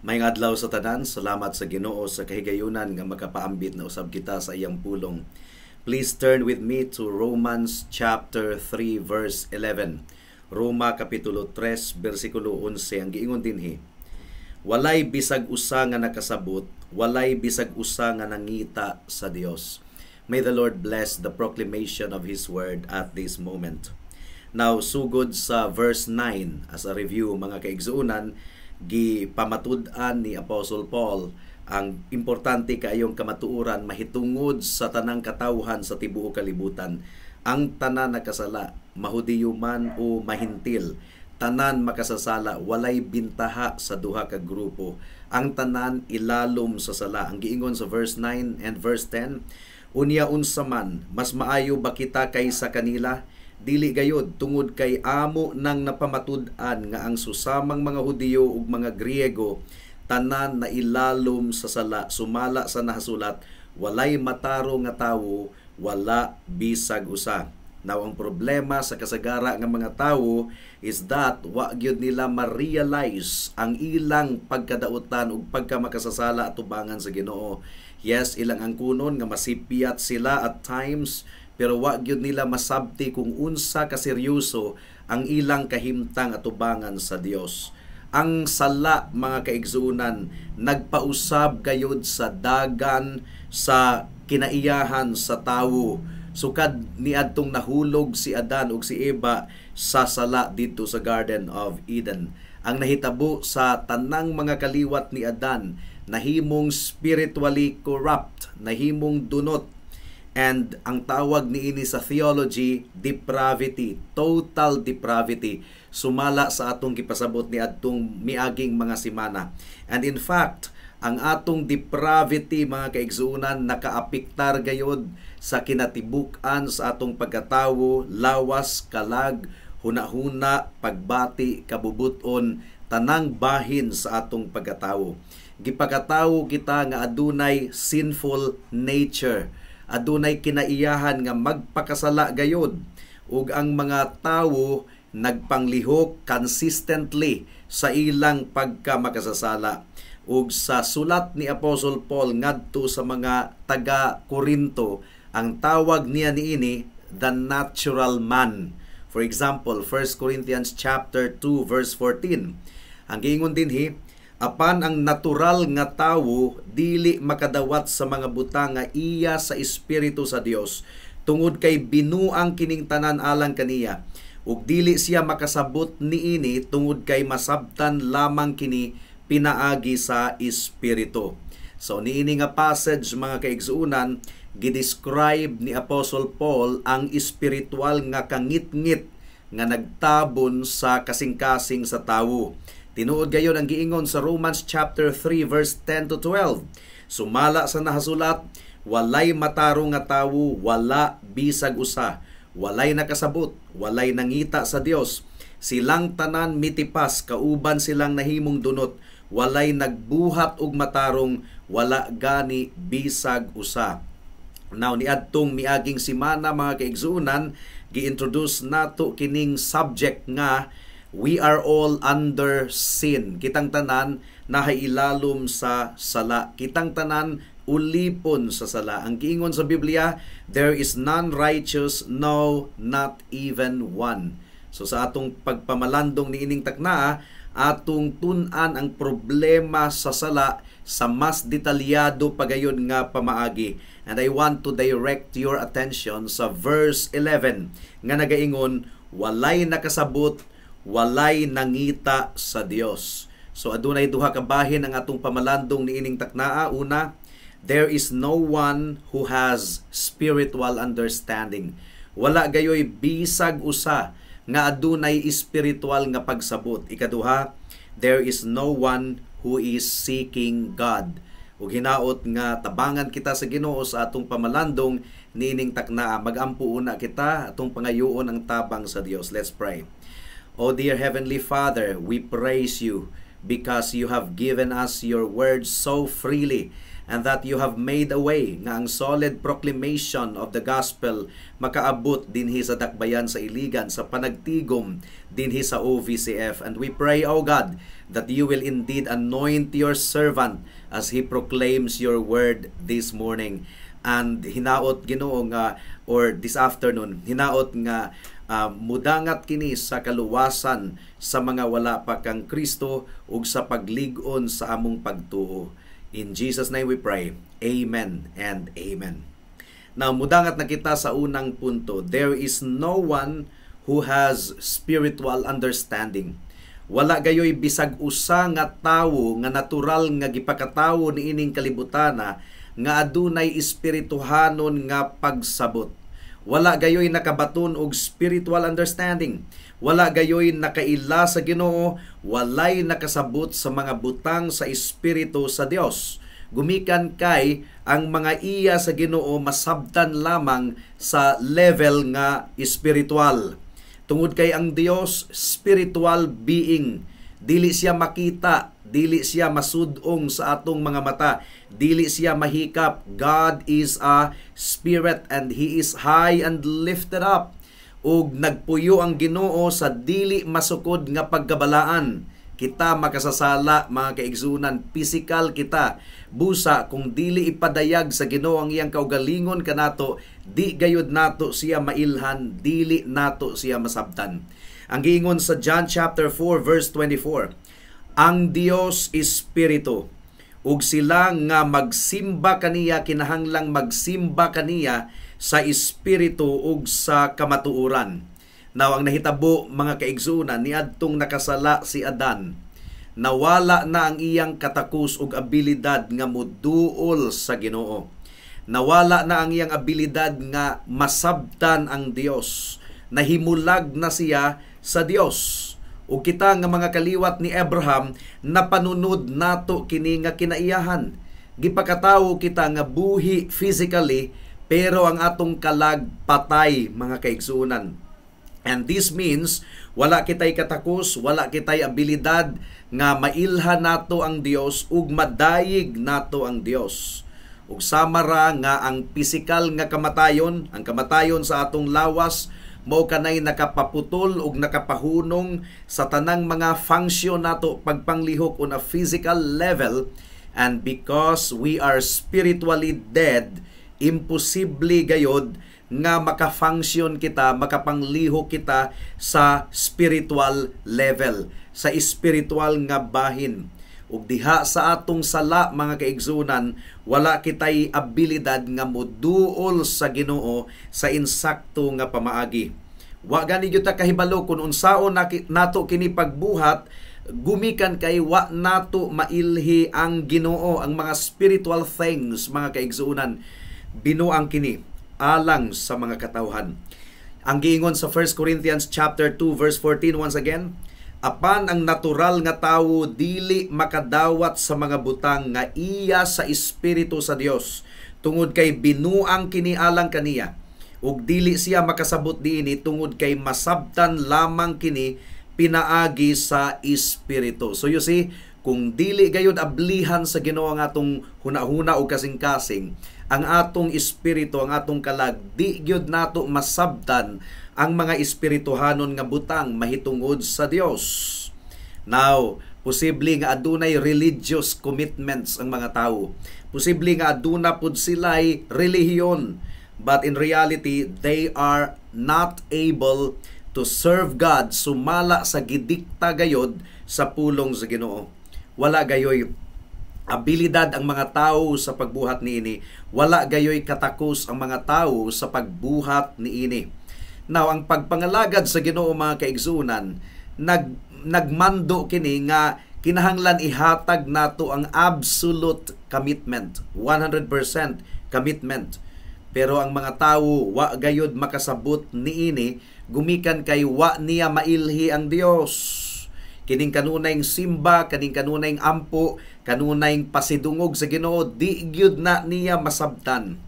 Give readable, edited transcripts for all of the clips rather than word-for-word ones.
Mayong adlaw sa tanan, salamat sa Ginoo sa kahigayunan nga makapaambit na usab kita sa iyang pulong. Please turn with me to Romans chapter 3 verse 11. Roma kapitulo 3 bersikulo 11 ang giingon dinhi. Walay bisag usa nga nakasabot, walay bisag usa nga nangita sa Dios. May the Lord bless the proclamation of His word at this moment. Now, sugod sa verse 9 as a review mga kaigsuunan, gipamatud-an ni Apostle Paul ang importante kaayong kamatuoran mahitungod sa tanang katawhan sa tibuok kalibutan. Ang tanan nakasala, mahudiyo man o mahintil, tanan makasasala, walay bintaha sa duha ka grupo. Ang tanan ilalom sa sala. Ang giingon sa verse 9 and verse 10, unya unsa man, mas maayo ba kita kaysa kanila? Dili gayod, tungod kay amo nang napamatud-an nga ang susamang mga Hudiyo ug mga Griego tanan na ilalom sa sala, sumala sa nahasulat, walay mataro nga tawo, wala bisag usa. Now ang problema sa kasagara nga mga tawo is that wa gyud nila ma-realize ang ilang pagkadautan ug pagkamakasasala at tubangan sa Ginoo. Yes, ilang angkunon nga masipiyat sila at times, pero wa gyud nila masabti kung unsa ka seryoso ang ilang kahimtang at tubangan sa Dios. Ang sala mga kaigsuunan nagpausab gayud sa dagan sa kinaiyahan sa tawo. Sukad niadtong nahulog si Adan ug si Eva sa sala dito sa Garden of Eden. Ang nahitabo sa tanang mga kaliwat ni Adan nahimong spiritually corrupt, nahimong dunot. And ang tawag niini sa theology, depravity, total depravity. Sumala sa atong gipasabot ni adtong miaging mga simana. And in fact, ang atong depravity mga kaigsuunan nakaapiktar gayod sa kinatibuk-an sa atong pagkatawo, lawas, kalag, hunahuna, pagbati, kabubuton, tanang bahin sa atong pagkatawo. Gipagkatawo kita nga adunay sinful nature. Adunay kinaiyahan nga magpakasala gayod ug ang mga tawo nagpanglihok consistently sa ilang pagkamakasasala. Ug sa sulat ni Apostle Paul ngadto sa mga taga Corinto, ang tawag niya niini the natural man. For example, 1 Corinthians chapter 2 verse 14. Ang giingon dinhi, apan ang natural nga tawo dili makadawat sa mga butang nga iya sa espiritu sa Dios, tungod kay binuang kining tanan alang kaniya, ug dili siya makasabot niini tungod kay masabtan lamang kini pinaagi sa espiritu. So niini nga passage mga kaigsuunan, gidescribe ni Apostle Paul ang espiritual nga kangit-ngit nga nagtabon sa kasing-kasing sa tawo. Tinuod gayon ang giingon sa Romans chapter 3 verse 10 to 12. Sumala sa nahasulat, walay mataro nga tawo, wala bisag usa, walay nakasabot, walay nangita sa Dios. Silang tanan mitipas, kauban silang nahimong dunot, walay nagbuhat og matarong, wala gani bisag usa. Now niadtong miaging simana mga kaigsuunan, gi-introduce nato kining subject nga we are all under sin. Kitang tanan nahailalom sa sala. Kitang tanan ulipon sa sala. Ang giingon sa Biblia, there is none righteous, no, not even one. So sa atong pagpamalandong ni ining takna, atong tun-an ang problema sa sala sa mas detalyado pagayon nga pamaagi. And I want to direct your attention sa verse 11 nga nagaingon, walay nakasabot, walay nangita sa Dios. So adunay duha ka bahin ang atong pamalandong niining taknaa. Una, there is no one who has spiritual understanding. Wala gayoy bisag usa nga adunay spiritual nga pagsabot. Ikaduha, there is no one who is seeking God. Ug hinaot nga tabangan kita sa Ginoo sa atong pamalandong niining taknaa. Magampo una kita atong pangayoon ang tabang sa Dios. Let's pray. O dear Heavenly Father, we praise you because you have given us your word so freely and that you have made a way nga ang solid proclamation of the gospel makaabot dinhi sa dakbayan sa Iligan, sa panagtigom dinhi sa OVCF. And we pray, O God, that you will indeed anoint your servant as he proclaims your word this morning. And hinaot Ginoo nga, or this afternoon, hinaot nga mudangat kini sa kaluwasan sa mga wala pa kang Kristo ug sa paglig-on sa among pagtuo. In Jesus' name we pray. Amen and amen. Now, mudangat na kita sa unang punto. There is no one who has spiritual understanding. Wala gayoy bisag usa nga tawo nga natural nga gipakatawo niining kalibutana nga adunay espirituhanon nga pagsabot. Wala gayoy nakabaton og spiritual understanding. Wala gayoy nakaila sa Ginoo, walay nakasabot sa mga butang sa espiritu sa Dios. Gumikan kay ang mga iya sa Ginoo masabtan lamang sa level nga espiritual. Tungod kay ang Dios spiritual being, dili siya makita, dili siya masudong sa atong mga mata, dili siya mahikap. God is a spirit and He is high and lifted up. Ug nagpuyo ang Ginoo sa dili masukod nga pagkabalaan. Kita makasasala, mga kaigsunan, physical kita. Busa kung dili ipadayag sa Ginoo ang iyang kaugalingon kanato, di gayud nato siya mailhan, dili nato siya masabtan. Ang giingon sa John chapter 4 verse 24, ang Dios Espiritu, ug sila nga magsimba kaniya kinahanglang magsimba kaniya sa espiritu ug sa kamatuoran. Now, ang nahitabo, mga kaigsunan, niadtong nakasala si Adan, nawala na ang iyang katakos ug abilidad nga moduol sa Ginoo. Nawala na ang iyang abilidad nga masabtan ang Dios. Nahimulag na siya sa Dios. Ug kita nga mga kaliwat ni Abraham, napanunod nato kini nga kinaiyahan. Gipakatawo kita nga buhi physically, pero ang atong kalag patay, mga kaigsunan. And this means, wala kitay katakos, wala kitay abilidad nga mailhan nato ang Dios ug madayig nato ang Dios. Ug samara nga ang pisikal nga kamatayon, ang kamatayon sa atong lawas, mao kanay nakapaputol ug nakapahunong sa tanang mga function nato pagpanglihok on a physical level. And because we are spiritually dead, imposible gayod nga maka-function kita, makapangliho kita sa spiritual level, sa spiritual nga bahin. Ug diha sa atong sala, mga kaigsunan, wala kitay abilidad nga moduol sa Ginoo sa insakto nga pamaagi. Wa gani gyud ta kahibalo kung unsaon nato kini pagbuhat, gumikan kay wa nato mailhi ang Ginoo, ang mga spiritual things, mga kaigsunan. Binuang kini alang sa mga katawhan. Ang giingon sa 1 Corinthians chapter 2 verse 14 once again, apan ang natural nga tawo dili makadawat sa mga butang nga iya sa espiritu sa Dios, tungod kay binuang kini alang kaniya, ug dili siya makasabot diini tungod kay masabtan lamang kini pinaagi sa espiritu. So you see, kung dili gayud ablihan sa Ginoo ang atong hunahuna o kasing-kasing, ang atong espiritu, ang atong kalag, di gyud nato masabtan ang mga espirituhanon nga butang mahitungod sa Dios. Now, posible nga adunay religious commitments ang mga tawo. Posible nga aduna pud sila'y relihiyon, but in reality, they are not able to serve God, sumala sa gidikta gayod sa pulong sa Ginoo. Wala gayoy abilidad ang mga tao sa pagbuhat niini. Wala gayoy katakos ang mga tao sa pagbuhat niini. Now, ang pagpangalagad sa Ginoo, mga kaigsunan, nagmando kini nga kinahanglan ihatag nato ang absolute commitment, 100% commitment. Pero ang mga tao wa gayud makasabot niini, gumikan kay wa niya mailhi ang Dios. Kining kanunayng simba, kining kanunayng ampo, kanunayng pasidungog sa Ginoo, di gyud na niya masabtan.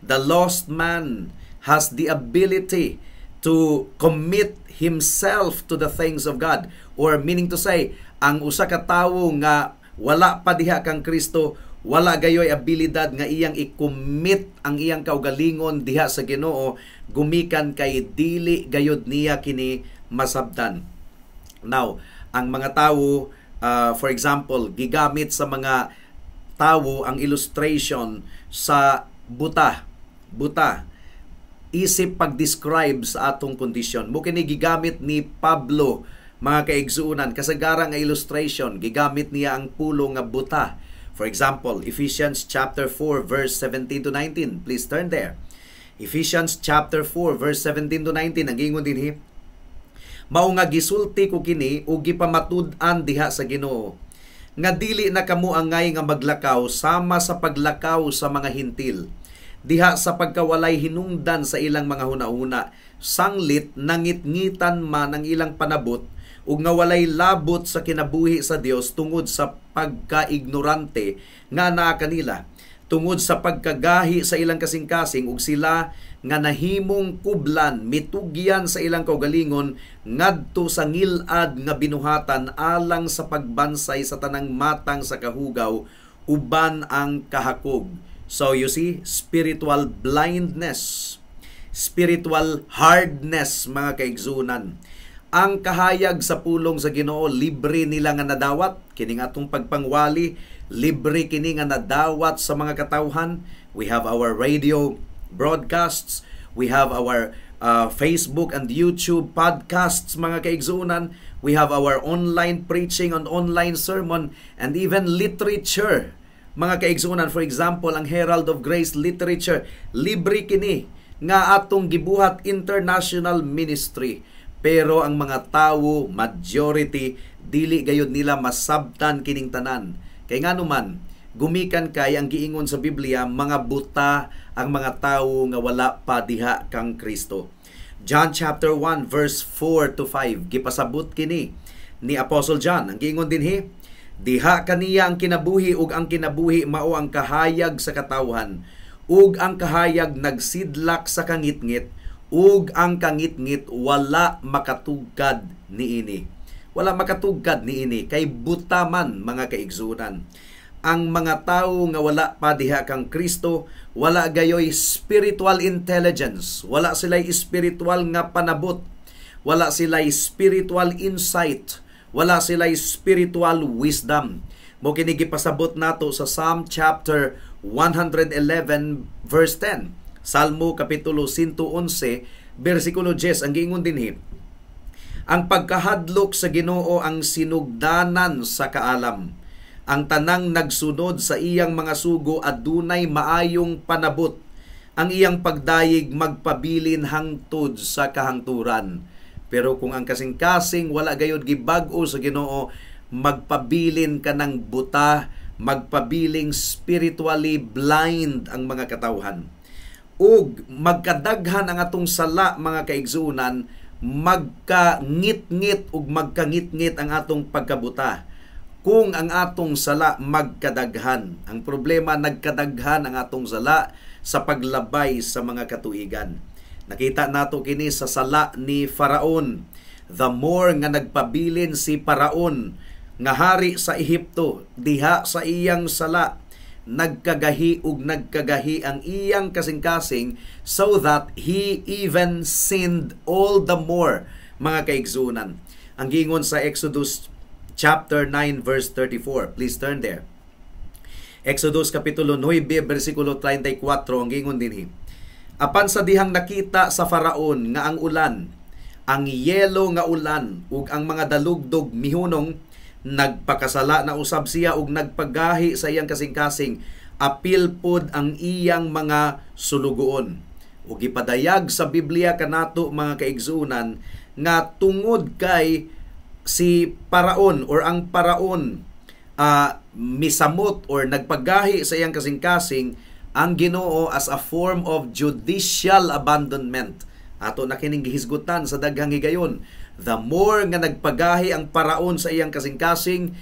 The lost man has the ability to commit himself to the things of God, or meaning to say, ang usa ka tawo nga wala pa diha kang Kristo, wala gayoy abilidad nga iyang i-commit ang iyang kaugalingon diha sa Ginoo, gumikan kay dili gayod niya kini masabtan. Now, ang mga tawo For example, gigamit sa mga tawo ang illustration sa buta. Isip pag-describe sa atong kondisyon. Mo kini gigamit ni Pablo, mga kaigsuunan, kasagara nga illustration, gigamit niya ang pulo nga buta. For example, Ephesians chapter 4 verse 17 to 19. Please turn there. Ephesians chapter 4 verse 17 to 19 ang giingon dinhi. Mao nga gisulti ko kini ug gipamatud-an diha sa Ginoo nga dili na kamo angay nga maglakaw sama sa paglakaw sa mga hintil, diha sa pagkawalay hinungdan sa ilang mga hunahuna, sanglit nangitngitan man ang ilang panabot ug nga walay labot sa kinabuhi sa Dios tungod sa pagkaignorante nga naa kanila, tungod sa pagkagahi sa ilang kasing-kasing ug sila nga nahimong kublan mitugyan sa ilang kaugalingon ngadto sa ngilad nga binuhatan alang sa pagbansay sa tanang matang sa kahugaw uban ang kahakog. So you see, spiritual blindness, spiritual hardness, mga kaigsunan. Ang kahayag sa pulong sa Ginoo libre nila nga nadawat, kining atong pagpangwali libre kini nga nadawat sa mga katawhan. We have our radio broadcasts, we have our Facebook and YouTube podcasts, mga kaigsunan, we have our online preaching and online sermon, and even literature, mga kaigsunan. For example, ang Herald of Grace literature, libre kini nga atong gibuhat international ministry. Pero ang mga tawo, majority, dili gayud nila masabtan kining tanan. Kay nga naman, gumikan kay ang giingon sa Biblia, mga buta ang mga tawo nga wala pa diha kang Kristo. John chapter 1 verse 4 to 5, gipasabot kini ni Apostle John. Ang giingon dinhi, diha kaniya ang kinabuhi ug ang kinabuhi mao ang kahayag sa katawhan, ug ang kahayag nagsidlak sa kangitngit, ug ang kangitngit wala makatugkad niini. Wala makatugkad niini kay buta man, mga kaigsunan. Ang mga tawo nga wala pa diha kang Kristo, wala gayoy spiritual intelligence, wala sila'y spiritual nga panabot, wala sila'y spiritual insight, wala sila'y spiritual wisdom. Mo kini gipasabot nato sa Psalm chapter 111 verse 10. Salmo kapitulo 111 bersikulo 10 ang giingon dinhi, ang pagkahadlok sa Ginoo ang sinugdanan sa kaalam. Ang tanang nagsunod sa iyang mga sugo adunay maayong panabot. Ang iyang pagdayig magpabilin hangtod sa kahangturan. Pero kung ang kasing-kasing wala gayud gibag-o sa Ginoo, magpabilin ka ng buta, magpabiling spiritually blind ang mga katawhan. Ug magkadaghan ang atong sala, mga kaigsunan, magkangit-ngit ug magkangit-ngit ang atong pagkabuta. Kung ang atong sala magkadaghan, ang problema nagkadaghan ang atong sala sa paglabay sa mga katuigan. Nakita nato kini sa sala ni Faraon. The more nga nagpabilin si Faraon nga hari sa Ehipto, diha sa iyang sala, nagkagahi ug nagkagahi ang iyang kasing-kasing, so that he even sinned all the more, mga kaigsunan. Ang giingon sa Exodus chapter 9 verse 34. Please turn there. Exodus kapitulo 9 bersikulo 34 ang giingon dinhi. Apan sa dihang nakita sa Faraon nga ang ulan, ang yelo nga ulan ug ang mga dalugdog mihunong, nagpakasala na usab siya ug nagpagahi sa iyang kasing-kasing, apil pod ang iyang mga sulugoon. Ug gipadayag sa Biblia kanato, mga kaigsunan, nga tungod kay si Paraon or ang Paraon misamot or nagpagahi sa iyang kasing-kasing, ang Ginoo as a form of judicial abandonment. Ato na kining gihisgutan sa daghang higayon. The more nga nagpagahi ang Paraon sa iyang kasing-kasing,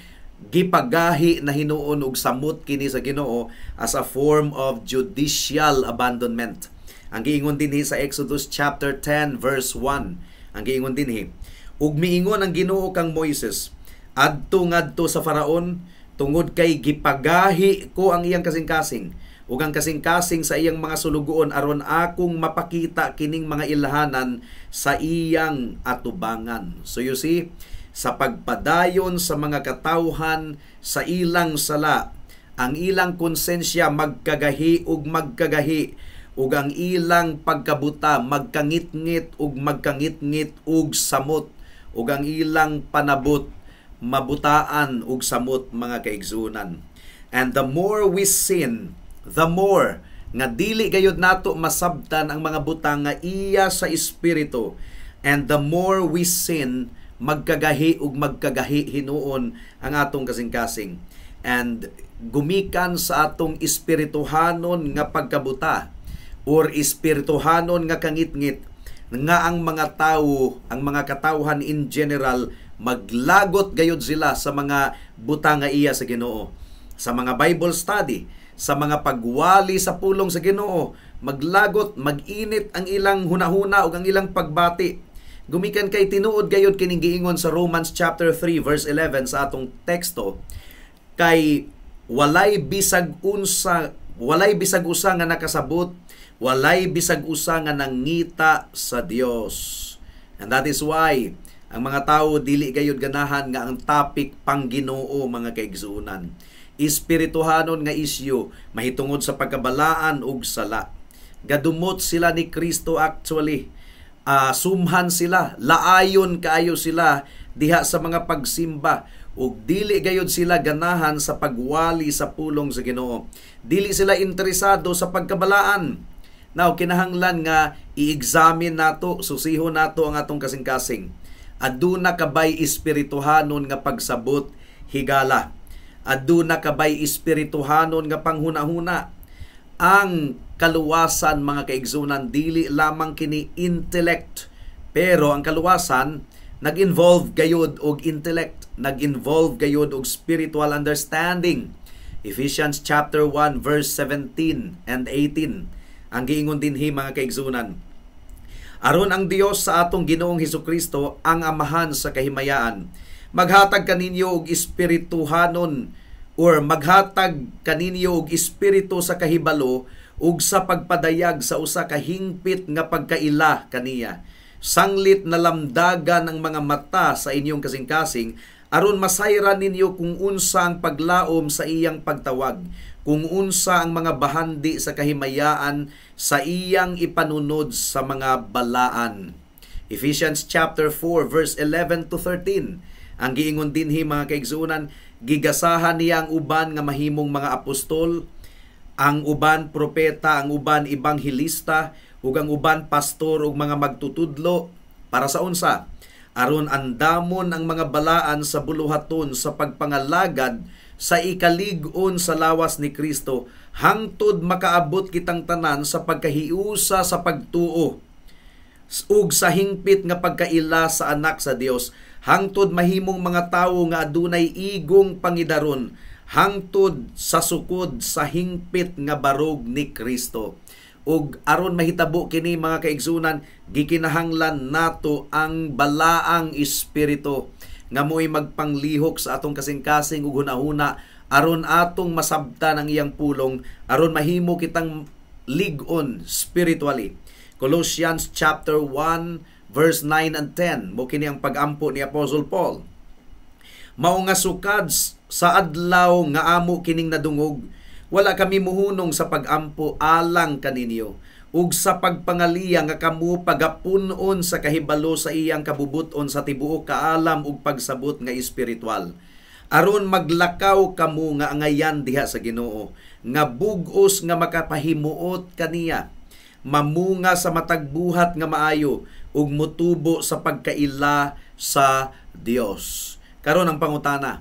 gipagahi na hinuon og samot kini sa Ginoo as a form of judicial abandonment. Ang giingon dinhi sa Exodus chapter 10 verse 1. Ang giingon dinhi, ug miingon ang Ginoo kang Moises, adto ngadto sa Faraon, tungod kay gipagahi ko ang iyang kasing-kasing ug ang kasing-kasing sa iyang mga sulugoon, aron akong mapakita kining mga ilahanan sa iyang atubangan. So you see, sa pagpadayon sa mga katawhan sa ilang sala, ang ilang konsensya magkagahi ug magkagahi, ug ang ilang pagkabuta magkangit-ngit ug magkangit-ngit ug samot, ug ang ilang panabot mabutaan ug samot, mga kaigsunan. And the more we sin, the more nga dili gayud nato masabtan ang mga butang nga iya sa espiritu, and the more we sin, magkagahi ug magkagahi hinuon ang atong kasing-kasing. And gumikan sa atong espirituhanon nga pagkabuta or espirituhanon nga kangit-ngit nga ang mga tawo, ang mga katawhan in general, maglagot gayud sila sa mga butang nga iya sa Ginoo. Sa mga Bible study, sa mga pagwali sa pulong sa Ginoo, maglagot, mag-init ang ilang hunahuna ug ang ilang pagbati. Gumikan kay tinuod gayud kining giingon sa Romans chapter 3 verse 11 sa atong teksto, kay walay bisag usa nga nakasabot, walay bisag usa nga nangita sa Dios. And that is why ang mga tawo dili gayud ganahan nga ang topic pang Ginoo, mga kaigsuonan. Espirituhanon nga isyu mahitungod sa pagkabalaan ug sala. Gadumot sila ni Kristo actually. Sumhan sila, laayon kaayo sila diha sa mga pagsimba, ug dili gayud sila ganahan sa pagwali sa pulong sa Ginoo. Dili sila interesado sa pagkabalaan. Now, kinahanglan nga i-examine nato, susihon nato ang atong kasing-kasing. Aduna kabay espirituhanon nga pagsabot higala. Aduna kabay espirituhanon nga panghuna-huna. Ang kaluwasan, mga kaigsunan, dili lamang kini intellect, pero ang kaluwasan nag-involve gayud og intellect, nag-involve gayud og spiritual understanding. Ephesians chapter 1 verse 17 and 18 ang giingon dinhi, mga kaigsunan. Aron ang Dios sa atong Ginoong Hesukristo, ang amahan sa kahimayaan, maghatag kaninyo og espirituhanon or maghatag kaninyo og espiritu sa kahibalo ug sa pagpadayag sa usa ka hingpit nga pagkaila kaniya. Sanglit na lamdagan ang mga mata sa inyong kasing-kasing aron masayran ninyo kung unsa ang paglaom sa iyang pagtawag, kung unsa ang mga bahandi sa kahimayaan sa iyang ipanunod sa mga balaan. Ephesians chapter 4 verse 11 to 13. Ang giingon dinhi, mga kaigsuonan, gigasahan niya ang uban nga mahimong mga apostol, ang uban propeta, ang uban ibanghilista, ug ang uban pastor ug mga magtutudlo. Para sa unsa? Aron andamon ang mga balaan sa buluhaton sa pagpangalagad sa ikalig-on sa lawas ni Kristo, hangtod makaabot kitang tanan sa pagkahiusa sa pagtuo ug sa hingpit nga pagkaila sa anak sa Dios, hangtod mahimong mga tawo nga adunay igong pangidaron, hangtod sa sukod sa hingpit nga barog ni Kristo. Ug aron mahitabo kini, mga kaigsunan, gikinahanglan nato ang balaang espiritu nga mo'y magpanglihok sa atong kasing-kasing ug hunahuna aron atong masabtan ang iyang pulong, aron mahimo kitang lig-on spiritually. Colossians chapter 1 verse 9 and 10, mo kini ang pag-ampo ni Apostle Paul. Mao nga sukad sa adlaw nga amo kining nadungog, wala kami muhunong sa pag-ampo alang kaninyo, ug sa pagpangaliya nga kamo pagapunon sa kahibalo sa iyang kabubuton sa tibuok kaalam ug pagsabot nga espiritual. Aron maglakaw kamo nga angayan diha sa Ginoo, nga bug-os nga makapahimuot kaniya, mamunga sa matag buhat nga maayo, ug mutubo sa pagkaila sa Dios. Karon ang pangutana,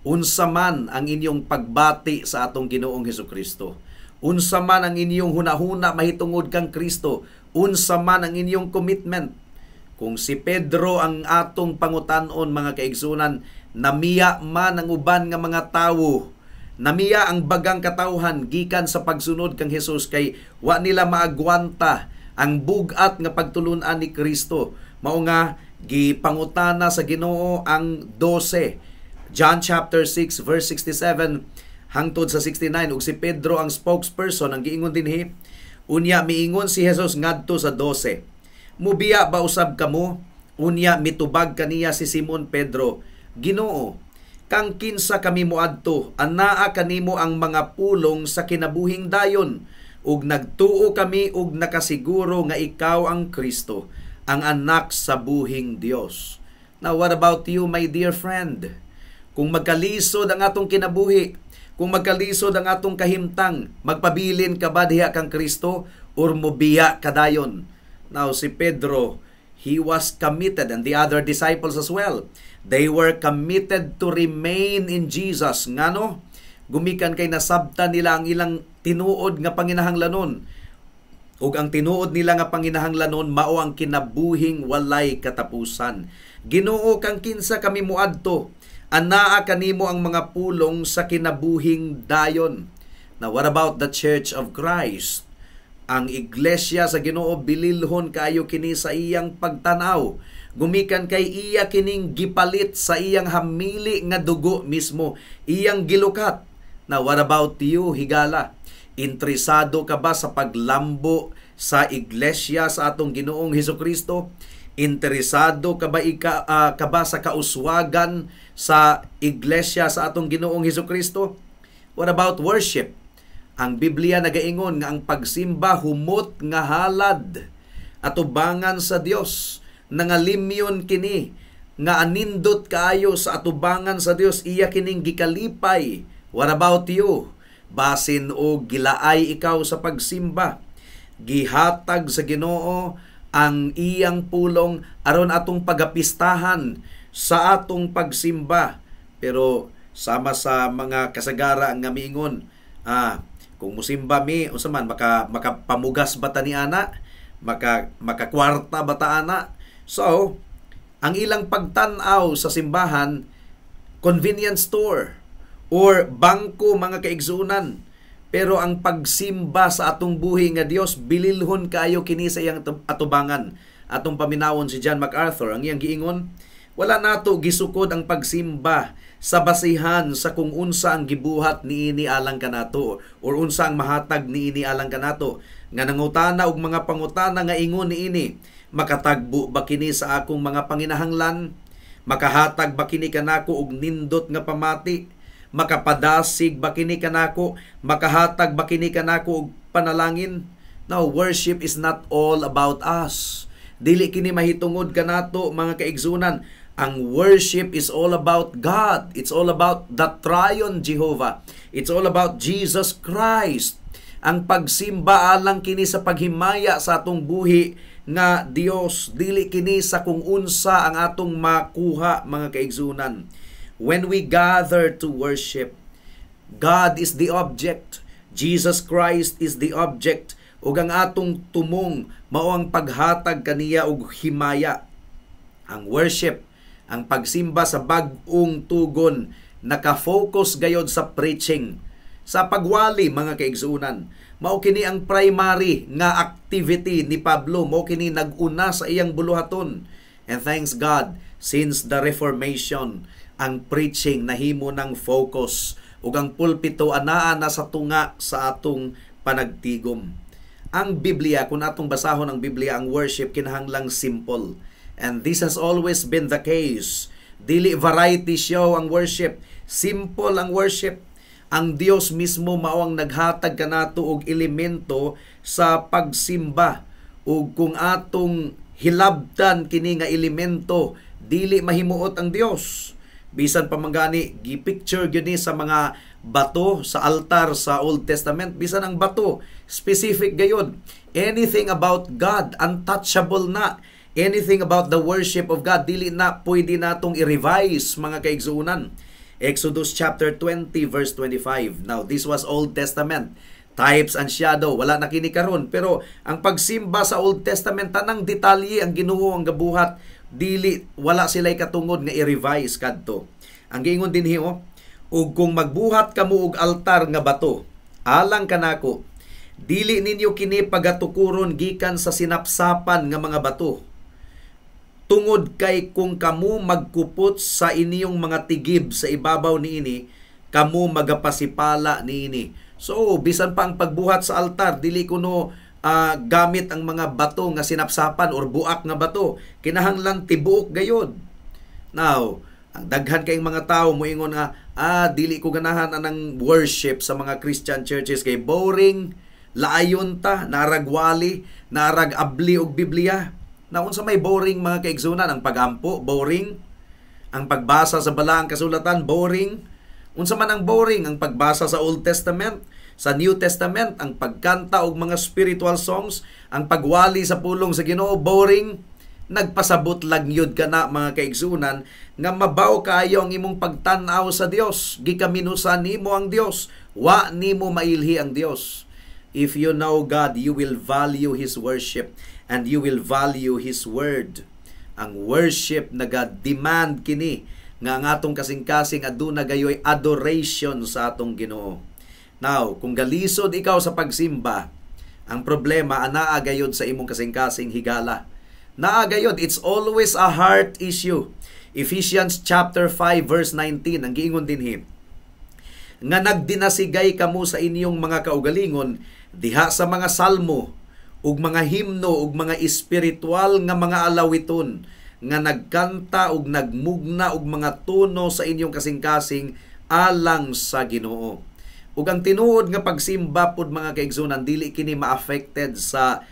unsa man ang inyong pagbati sa atong Ginoong Hesukristo? Unsa man ang inyong hunahuna mahitungod kang Kristo? Unsa man ang inyong commitment? Kung si Pedro ang atong pangutan-on, mga kaigsunan, namiya man ang uban nga mga tawo, namiya ang bagang katawhan gikan sa pagsunod kang Hesus, kay wa nila maagwanta ang bugat nga pagtulunan ni Kristo. Mao nga gipangutana sa Ginoo ang 12. John chapter 6 verse 67 hangtod sa 69, ug si Pedro ang spokesperson ang giingon dinhi. Unya miingon si Jesus ngadto sa 12, mubiya ba usab kamo Unya mitubag kaniya si Simon Pedro, Ginoo, kang kinsa kami moadto, anaa kanimo ang mga pulong sa kinabuhing dayon, ug nagtuo kami ug nakasiguro nga ikaw ang Kristo, ang anak sa buhing Dios. Now, what about you, my dear friend? Kung magkalisod ang atong kinabuhi, kung magkalisod ang atong kahimtang, magpabilin ka ba diha kang Kristo or mobiya kadayon? Now, si Pedro, he was committed, and the other disciples as well. They were committed to remain in Jesus. Ngano? Gumikan kay nasabtan nila ang ilang tinuod nga panginahanglanon. Ug ang tinuod nila nga panginahanglanon mao ang kinabuhing walay katapusan. Ginoo, kang kinsa kami moadto, anaa kanimo ang mga pulong sa kinabuhing dayon. Now, what about the Church of Christ? Ang iglesia sa Ginoo bililhon kayo kini sa iyang pagtanaw. Gumikan kay iya kining gipalit sa iyang hamili nga dugo mismo, iyang gilukat. Now, what about you, higala? Interesado ka ba sa paglambo sa iglesia sa atong Ginoong Hesukristo? Interesado ka ba sa kauswagan sa iglesia sa atong Ginoong Hesukristo? What about worship? Ang Biblia nagaingon nga ang pagsimba humot nga halad atubangan sa Dios. Nangalimyon kini nga anindot kaayo sa atubangan sa Dios, iya kining gikalipay. What about you? Basin o gilaay ikaw sa pagsimba. Gihatag sa Ginoo ang iyang pulong aron atong pagapistahan sa atong pagsimba. Pero sama sa mga kasagara nga miingon, kung musimba mi unsa man makapamugas bata ni ana, makakwarta bata ana. So, ang ilang pagtan-aw sa simbahan, convenience store or bangko, mga kaigsunan. Pero ang pagsimba sa atong buhi nga Dios, bililhon kayo kini sa iyang atubangan. Atong paminawon si John MacArthur, ang iyang giingon, wala nato gisukod ang pagsimba sa basihan sa kung unsa ang gibuhat niini alang kanato or unsa ang mahatag niini alang kanato. Nga nangutana og mga pangutana nga ingon niini, makatagbo ba kini sa akong mga panginahanglan? Makahatag ba kini kanako og nindot nga pamati? Makapadasig ba kini kanako? Makahatag ba kini kanako og panalangin? Now, worship is not all about us. Dili kini mahitungod kanato, mga kaigsunan. Ang worship is all about God. It's all about the triune Jehovah. It's all about Jesus Christ. Ang pagsimba alang kini sa paghimaya sa atong buhi nga Dios, dili kini sa kung unsa ang atong makuha, mga kaigsunan. When we gather to worship, God is the object. Jesus Christ is the object. Ug ang atong tumong mao ang paghatag kaniya og himaya. Ang worship, ang pagsimba sa bag-ong tugon, nakafocus gayod sa preaching, sa pagwali, mga kaigsunan. Mao kini ang primary nga activity ni Pablo, mao kini nag-una sa iyang buluhaton. And thanks God, since the Reformation, ang preaching nahimo ng focus ug ang pulpito anaa na sa tunga sa atong panagtigom. Ang Biblia, kung atong basahon ang Biblia, ang worship kinahanglang simple. And this has always been the case. Dili variety show ang worship. Simple ang worship. Ang Dios mismo mao ang naghatag kanato og elemento sa pagsimba. Ug kung atong hilabtan kini nga elemento, dili mahimuot ang Dios. Bisan pa mangani gipicture gyud ni sa mga bato sa altar sa Old Testament, bisan ang bato specific gayud. Anything about God untouchable na. Anything about the worship of God dili na pwede natong i-revise, mga kaigsuunan. Exodus chapter 20 verse 25. Now, this was Old Testament. Types and shadow, wala na kini karon. Pero ang pagsimba sa Old Testament, tanang detalye ang Ginoo ang gabuhat. Dili, wala sila'y katungod nga i-revise kadto. Ang giingon din hiyo, ug kung magbuhat kamo og altar nga bato, alang kanako, dili ninyo kini pagatukuron gikan sa sinapsapan nga mga bato. Tungod kay kung kamu magkupot sa inyong mga tigib sa ibabaw niini, kamu magapasipala niini. So, bisan pa ang pagbuhat sa altar, dili kuno gamit ang mga bato nga sinapsapan or buak nga bato. Kinahanglan tibuok gayod. Now, ang daghan kayong mga tao moingon nga, dili ko ganahan anang worship sa mga Christian churches kay boring, laayon ta, naragwali, naragabli og Biblia. Na unsa may boring mga kaigsunan? Ang pagampo, boring. Ang pagbasa sa balaang kasulatan, boring. Unsa man ang boring? Ang pagbasa sa Old Testament, sa New Testament, ang pagkanta og mga spiritual songs, ang pagwali sa pulong sa Ginoo, boring. Nagpasabot lang yun ka na mga kaigsunan nga mabaw kaayo ang imong pagtanaw sa Dios. Gikaminusan nimo ang Dios, wa nimo mailhi ang Dios. If you know God, you will value His worship and you will value His word. Ang worship naga-demand kini nga ang atong kasing-kasing aduna gayoy adoration sa atong Ginoo. Now, kung galisod ikaw sa pagsimba, ang problema anaa gayod sa imong kasing-kasing higala. Naa gayod, it's always a heart issue. Ephesians chapter 5 verse 19 ang giingon dinhi nga nagdinasigay kamo sa inyong mga kaugalingon diha sa mga salmo ug mga himno ug mga espiritual nga mga alawiton nga nagkanta ug nagmugna og mga tono sa inyong kasing-kasing alang sa Ginoo. Ug ang tinuod nga pagsimba pod mga kaigsunan dili kini ma-affected sa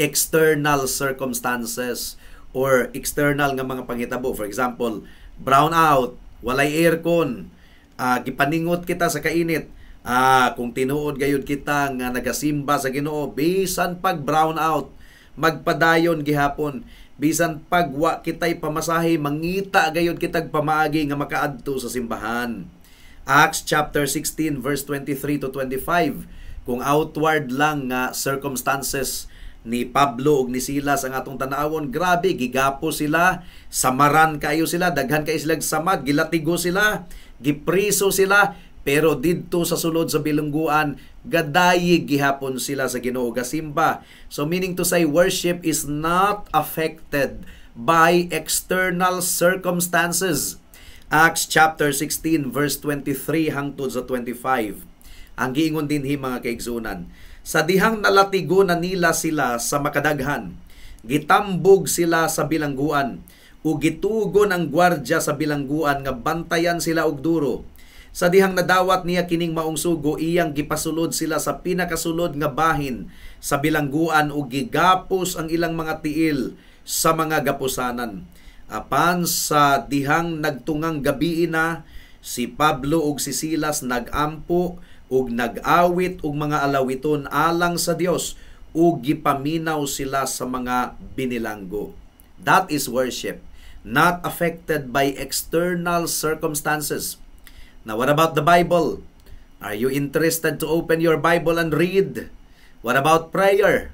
external circumstances or external nga mga panghitabo. For example, brown out, walay aircon, gipaningot kita sa kainit. Kung tinuod gayud kita nga nagasimba sa Ginoo, bisan pag brown out, magpadayon gihapon. Bisan pag wa kitay pamasahe, mangita gayud kitag pamaagi nga makaadto sa simbahan. Acts chapter 16 verse 23 to 25. Kung outward lang nga circumstances ni Pablo ug ni Silas ang atong tanawon, grabe, gigapo sila, samaran kayo sila, daghan kayo sila samad, gilatigo sila, gipriso sila, pero didto sa sulod sa bilangguan, gadayig gihapon sila sa Ginoo gasimba. So meaning to say, worship is not affected by external circumstances. Acts chapter 16 verse 23 hangtod sa 25. Ang giingon dinhi mga kaigsunan, sa dihang nalatigo na nila sila sa makadaghan, gitambog sila sa bilangguan, ug gitugon ang gwardya sa bilangguan nga bantayan sila og duro. Sa dihang nadawat niya kining maong sugo, iyang gipasulod sila sa pinakasulod nga bahin sa bilangguan ug gigapos ang ilang mga tiil sa mga gapusanan. Apan sa dihang nagtungang gabi na, si Pablo ug si Silas nagampo ug nag-awit ug mga alawiton alang sa Dios ug gipaminaw sila sa mga binilanggo. That is worship, not affected by external circumstances. Now, what about the Bible? Are you interested to open your Bible and read? What about prayer?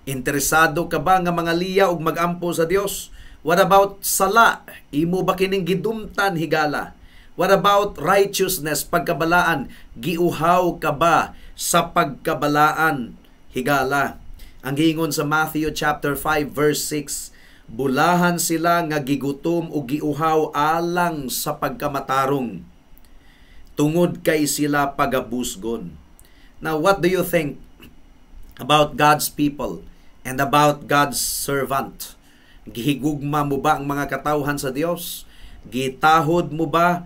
Interesado ka ba nga mga liya ug magampo sa Dios? What about sala? Imo ba kining gidumtan higala? What about righteousness, pagkabalaan? Giuhaw ka ba sa pagkabalaan higala? Ang giingon sa Matthew chapter 5 verse 6, bulahan sila nga gigutom o giuhaw alang sa pagkamatarong, tungod kay sila pagabusgon. Now, what do you think about God's people and about God's servant? Gihigugma mo ba ang mga katawhan sa Dios? Gitahod mo ba?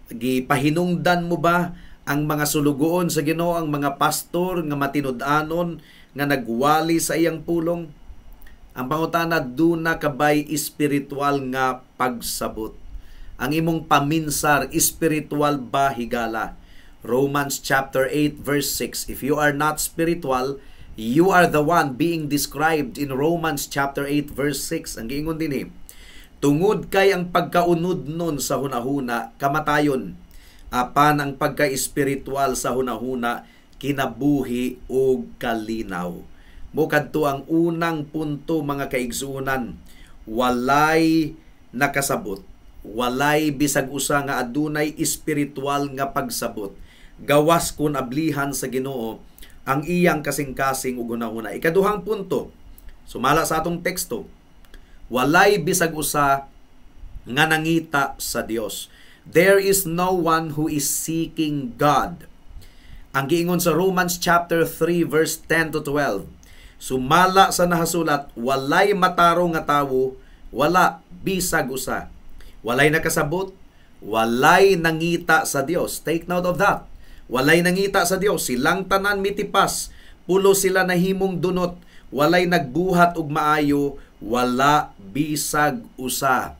Gipahinungdan mo ba ang mga sulugoon sa Ginoo, ang mga pastor nga matinud-anon nga nagwali sa iyang pulong? Ang pangutana, duna kabay espiritual nga pagsabot? Ang imong paminsar, espiritual ba higala? Romans chapter 8 verse 6, if you are not spiritual, you are the one being described in Romans chapter 8 verse 6. Ang giingon din tungod kay ang pagkaunod nun sa hunahuna, kamatayon, apan ang pagka-espiritual sa hunahuna, kinabuhi o kalinaw. Mukadto ang unang punto mga kaigsunan, walay nakasabot, walay bisag usa nga adunay espiritual nga pagsabot, gawas kun ablihan sa Ginoo ang iyang kasing-kasing ug hunahuna. Ikaduhang punto, sumala sa atong teksto, walay bisag usa nga nangita sa Dios. There is no one who is seeking God. Ang giingon sa Romans chapter 3 verse 10 to 12, sumala sa nahasulat, walay matarong nga tawo, wala bisag usa. Walay nakasabot, walay nangita sa Dios. Take note of that. Walay nangita sa Dios. Silang tanan mitipas, pulo sila nahimong dunot, walay nagbuhat og maayo, wala bisag usa.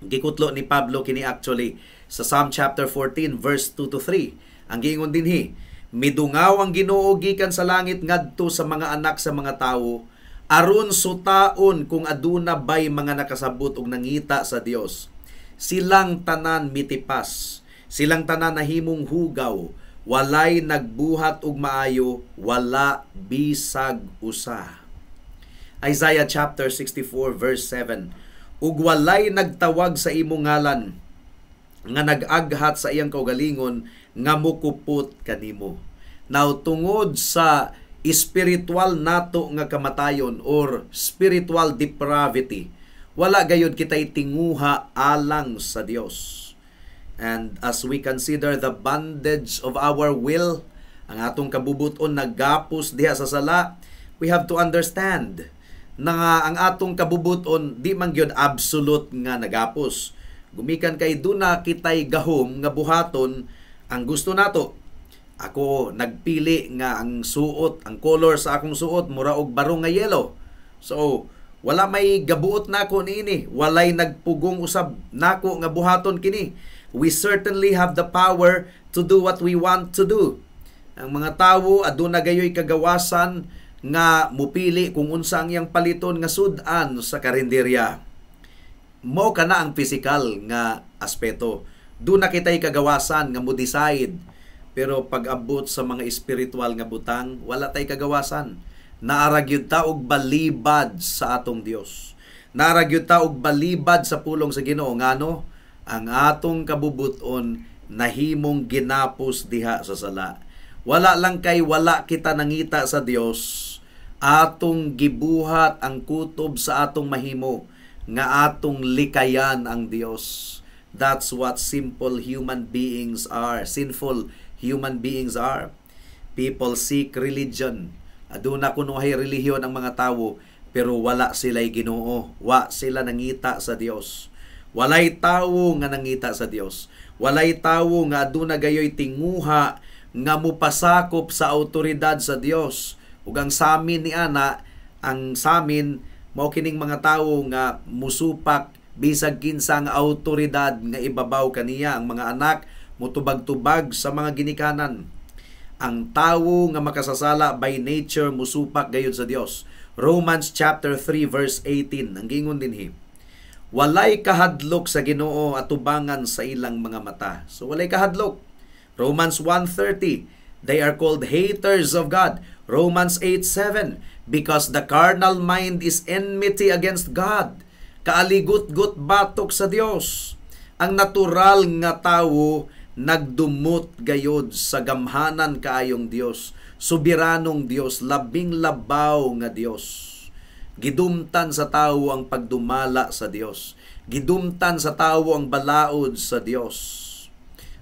Gikutlo ni Pablo kini actually sa Psalm chapter 14 verse 2 to 3. Ang giingon dinhi, midungaw ang Ginoo gikan sa langit ngadto sa mga anak sa mga tawo, aron sutaon kung aduna bay mga nakasabot og nangita sa Dios. Silang tanan mitipas, silang tanan nahimong hugaw, walay nagbuhat og maayo, wala bisag usa. Isaiah chapter 64 verse 7, ug walay nagtawag sa imong ngalan nga nag-aghat sa iyang kaugalingon nga mukupot kanimo. Now, tungod sa spiritual nato nga kamatayon or spiritual depravity, wala gayud kitay tinguha alang sa Dios. And as we consider the bondage of our will, ang atong kabubuton nagapos diha sa sala, we have to understand na ang atong kabubuton di man gyud absolute nga nagapos. Gumikan kay duna kitay gahom nga buhaton ang gusto nato. Ako nagpili nga ang suot, ang color sa akong suot mura og barong nga yellow. So wala may gabuot nako niini, walay nagpugong usab nako nga buhaton kini. We certainly have the power to do what we want to do. Ang mga tawo aduna gayoy kagawasan nga mupili kung unsa ang iyang paliton nga sud-an sa karinderya. Mao kana ang physical nga aspeto. Doon na kita'y kagawasan nga mo decide. Pero pag-abot sa mga espiritual nga butang, wala tay kagawasan. Naaragyod ta og balibad sa atong Dios. Naaragyod ta og balibad sa pulong sa Ginoo ngano ang atong kabubuton nahimong ginapos diha sa sala. Wala lang kay wala kita nangita sa Dios, atong gibuhat ang kutob sa atong mahimo nga atong likayan ang Dios. That's what simple human beings are. Sinful human beings are. People seek religion. Aduna kunuhay relihiyon ang mga tawo, pero wala sila'y Ginoo. Wa sila nangita sa Dios. Walay tawo nga nangita sa Dios. Walay tawo nga aduna gayoy tinguha nga mupasakop sa autoridad sa Dios. Ug ang samin ni ana, ang samin mao kining mga tawo nga musupak bisag kinsa nga autoridad nga ibabaw kaniya. Ang mga anak mutubag-tubag sa mga ginikanan. Ang tawo nga makasasala by nature musupak gayud sa Dios. Romans chapter 3 verse 18 ang gingon dinhi, walay kahadlok sa Ginoo atubangan sa ilang mga mata. So walay kahadlok. Romans 1:30, they are called haters of God. Romans 8:7, because the carnal mind is enmity against God. Kaaligot-got batok sa Dios. Ang natural nga tawo nagdumot gayod sa gamhanan kaayong Dios. Soberanong Dios, labing labaw nga Dios. Gidumtan sa tawo ang pagdumala sa Dios. Gidumtan sa tawo ang balaod sa Dios.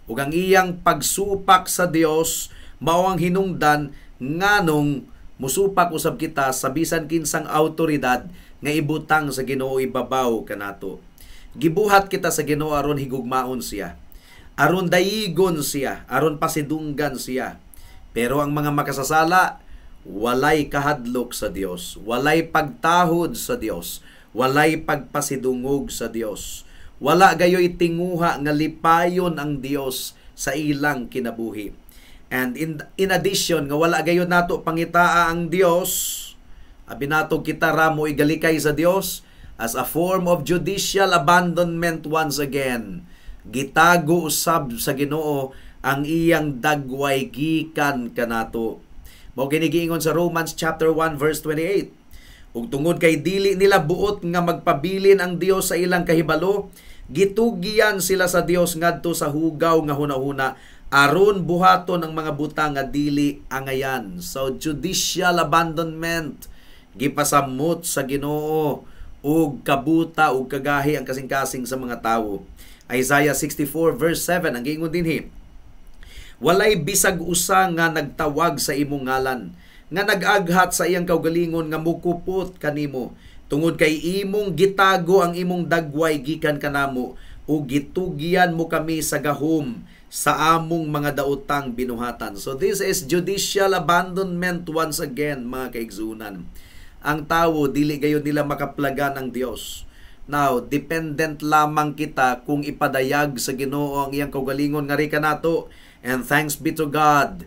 Ug ang iyang pagsupak sa Dios mao ang hinungdan nganong musupak usab kita sa bisan kinsang autoridad nga ibutang sa Ginoo ibabaw kanato. Gibuhat kita sa Ginoo aron higugmaon siya, aron dayigon siya, aron pasidunggan siya. Pero ang mga makasasala walay kahadlok sa Dios, walay pagtahod sa Dios, walay pagpasidungog sa Dios. Wala gayoy tinguha nga lipayon ang Dios sa ilang kinabuhi. And in addition, nga wala gayon nato pangitaa ang Dios, abi nato kita ramo igalikay sa Dios as a form of judicial abandonment once again. Gitago usab sa Ginoo ang iyang dagway gikan kanato. Mao kini giingon sa Romans chapter 1 verse 28. Ug tungod kay dili nila buot nga magpabilin ang Dios sa ilang kahibalo, gitugian sila sa Dios ngadto sa hugaw nga hunahuna aron buhaton ang mga butang nga dili angayan. So judicial abandonment, gipasamot sa Ginoo ug kabuta ug kagahi ang kasing-kasing sa mga tawo. Isaiah 64 verse 7 ang giingon dinhi, Walay bisag usa nga nagtawag sa imong ngalan, nga nag-aghat sa iyang kaugalingon nga mukupot kanimo, tungod kay imong gitago ang imong dagway gikan kanamo, o gitugyan mo kami sa gahom sa among mga daotang binuhatan. So this is judicial abandonment once again, mga kaigsunan. Ang tawo, dili gayon nila makaplagan ng Dios. Now, dependent lamang kita kung ipadayag sa Ginoo ang iyang kaugalingon nga rika nato. And thanks be to God,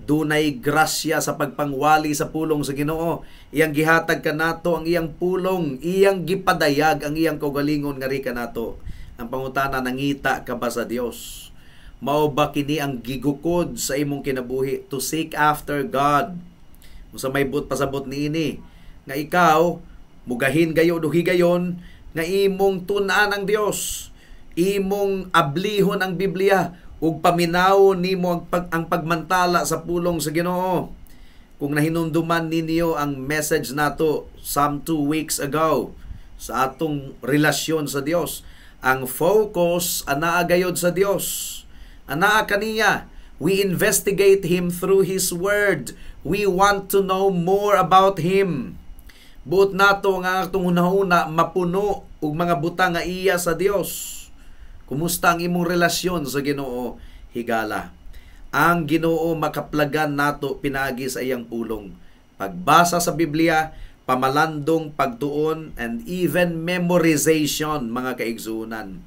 dunay grasya sa pagpangwali sa pulong sa Ginoo. Iyang gihatag kanato ang iyang pulong, iyang gipadayag ang iyang kaugalingon nga rika nato. Ang pangutana, nangita ka ba sa Dios? Mao ba kini ang gigukod sa imong kinabuhi, to seek after God? Kung sa may pasabot niini nga ikaw mugahin gayon o higayon nga imong tun-an ang Dios, imong ablihon ang Biblia, ug paminaw nimo ang pagmantala sa pulong sa Ginoo. Kung nahinumduman ninyo ang message nato some 2 weeks ago sa atong relasyon sa Dios, ang focus anaa gayod sa Dios, anaa kaniya. We investigate Him through His Word. We want to know more about Him. Buot nato nga atong hunahuna mapuno og mga butang nga iya sa Dios. Kumusta ang imong relasyon sa Ginoo? Higala. Ang Ginoo makaplagan nato pinaagi sa iyang pulong. Pagbasa sa Biblia, pamalandong pagtuon, and even memorization, mga kaigsunan.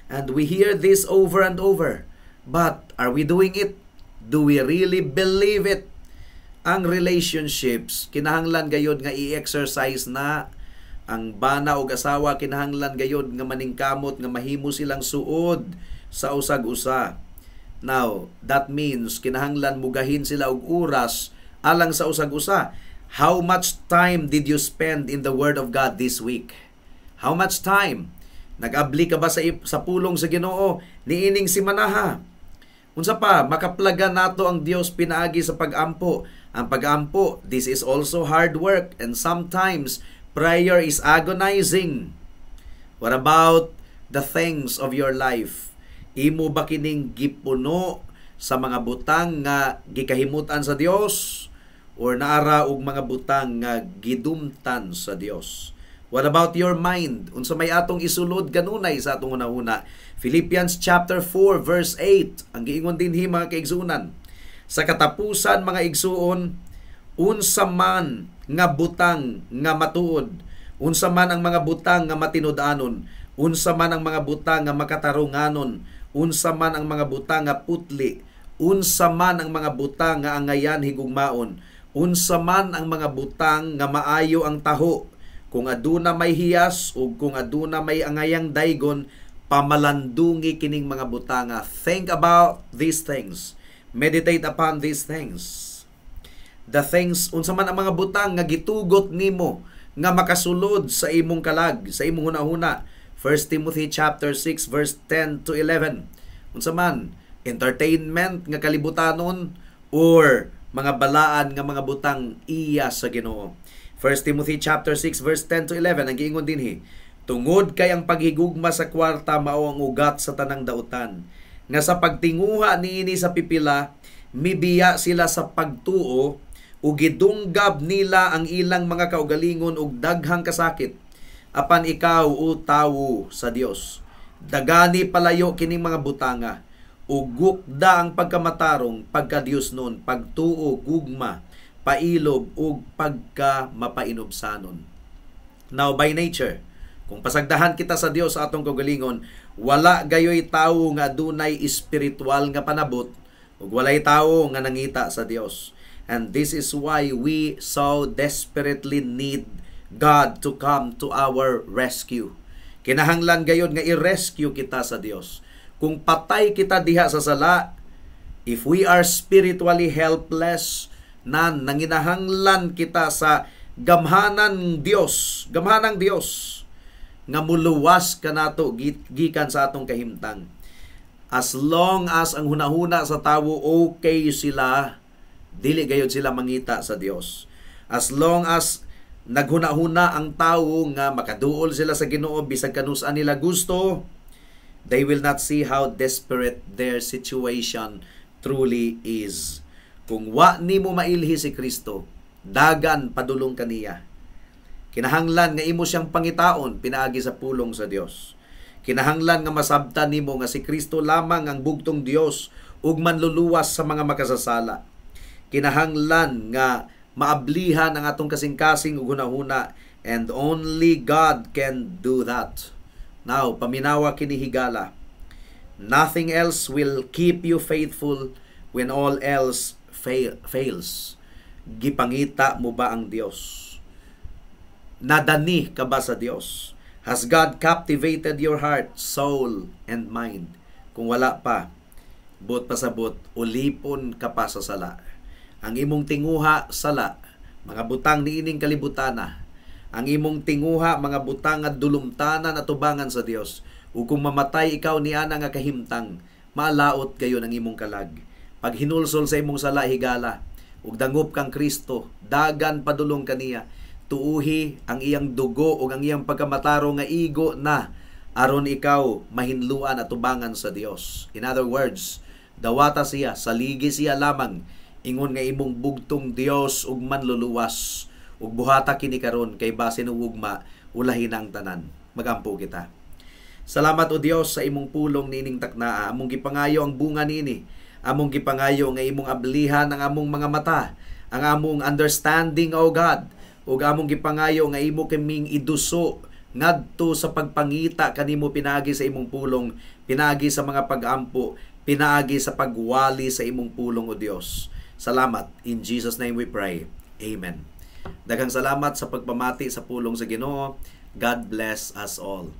And we hear this over and over. But are we doing it? Do we really believe it? Ang relationships, kinahanglan gayod nga i-exercise na. Ang bana o asawa, kinahanglan gayod nga maningkamot, nga mahimo silang suod sa usag-usa. Now, that means kinahanglan mugahin sila og oras alang sa usag-usa. How much time did you spend in the Word of God this week? How much time? Nag-abli ka ba sa pulong sa Ginoo niining simanaha? Unsa pa, makaplagan nato ang Dios pinaagi sa pag-ampo. Ang pag-ampo, this is also hard work, and sometimes prayer is agonizing. What about the things of your life? Imo ba kining gipuno sa mga butang nga gikahimutan sa Dios, or naara og mga butang nga gidumtan sa Dios? What about your mind? Unsa may atong isulod kanunay sa atong una-una? Philippians chapter 4 verse 8. Ang giingon dinhi, mga kaigsunan, sa katapusan, mga igsuon, unsa man nga butang nga matuod, unsa man ang mga butang nga matinud-anon, unsa man ang mga butang nga makatarunganon, unsa man ang mga butang nga putli, unsa man ang mga butang nga angayan higugmaon, unsa man ang mga butang nga maayo ang taho, kung aduna may hiyas o kung aduna may angayang daygon, pamalandungi kining mga butanga. Think about these things. Meditate upon these things. The things, unsa man ang mga butang nga gitugot nimo nga makasulod sa imong kalag, sa imong hunahuna. 1 Timothy chapter 6 verse 10 to 11. Unsa man, entertainment nga kalibutanon or mga balaan nga mga butang iya sa Ginoo. 1 Timothy chapter 6 verse 10 to 11 ang giingon dinhi, tungod kay ang paghigugma sa kwarta mao ang ugat sa tanang dautan, nga sa pagtinguha niini sa pipila, mibiya sila sa pagtuo ug gidunggab nila ang ilang mga kaugalingon og daghang kasakit. Apan ikaw, o tawo sa Dios, dagani palayo kining mga butanga, ug gukda ang pagkamatarong pagka-Dios nun, pagtuo, gugma, pailob ug pagka mapainobsanon. Now, by nature, kung pasagdahan kita sa Dios sa atong kaugalingon, wala gayoy tawo nga dunay espiritual nga panabot ug walay tawo nga nangita sa Dios. And this is why we so desperately need God to come to our rescue. Kinahanglan gayod nga i-rescue kita sa Dios. Kung patay kita diha sa sala, if we are spiritually helpless, nanginahanglan kita sa gamhanang Dios nga muluwas kanato gikan sa atong kahimtang. As long as ang hunahuna sa tawo okay sila, dili gayud sila mangita sa Dios. As long as naghunahuna ang tawo nga makaduol sila sa Ginoo bisag kanus-an nila gusto, they will not see how desperate their situation truly is. Kung wa nimo mailhi si Kristo, dagan padulong kaniya. Kinahanglan nga imo siyang pangitaon pinaagi sa pulong sa Dios. Kinahanglan nga masabtan nimo nga si Kristo lamang ang bugtong Dios ug manluluwas sa mga makasasala. Kinahanglan nga maablihan ang atong kasing-kasing ug hunahuna, and only God can do that. Now, paminawa kini higala. Nothing else will keep you faithful when all else fails. Gipangita mo ba ang Dios? Nadani ka ba sa Dios? Has God captivated your heart, soul, and mind? Kung wala pa, but pasabot, ulipon ka pa sa sala. Ang imong tinguha, sala. Mga butang niining kalibutana. Ang imong tinguha, mga butang at dulumtanan at tubangan sa Dios. O kung mamatay ikaw ni ana nga kahimtang, malaot kayo ng imong kalag. Pag hinulsol sa imong sala, higala, ug dangop kang Kristo, dagan padulong kaniya, tuuhi ang iyang dugo ug ang iyang pagkamataro nga igo na, aron ikaw mahinluan at tubangan sa Dios. In other words, dawata siya, saligi siya lamang, ingon nga imong bugtong Dios ug manluluwas, ug buhata kini karon kay base ng ugma, ulahin ang tanan. Magampo kita. Salamat o Dios sa imong pulong nining taknaa. Among gipangayo ang bunga nini. Among gipangayo nga imong ablihan ang among mga mata, ang among understanding, O God. Ug among gipangayo nga imo kaming iduso ngadto sa pagpangita kanimo pinaagi sa imong pulong, pinaagi sa mga pag-ampo, pinaagi sa pagwali sa imong pulong, O Dios. Salamat. In Jesus' name we pray. Amen. Daghang salamat sa pagpamati sa pulong sa Ginoo. God bless us all.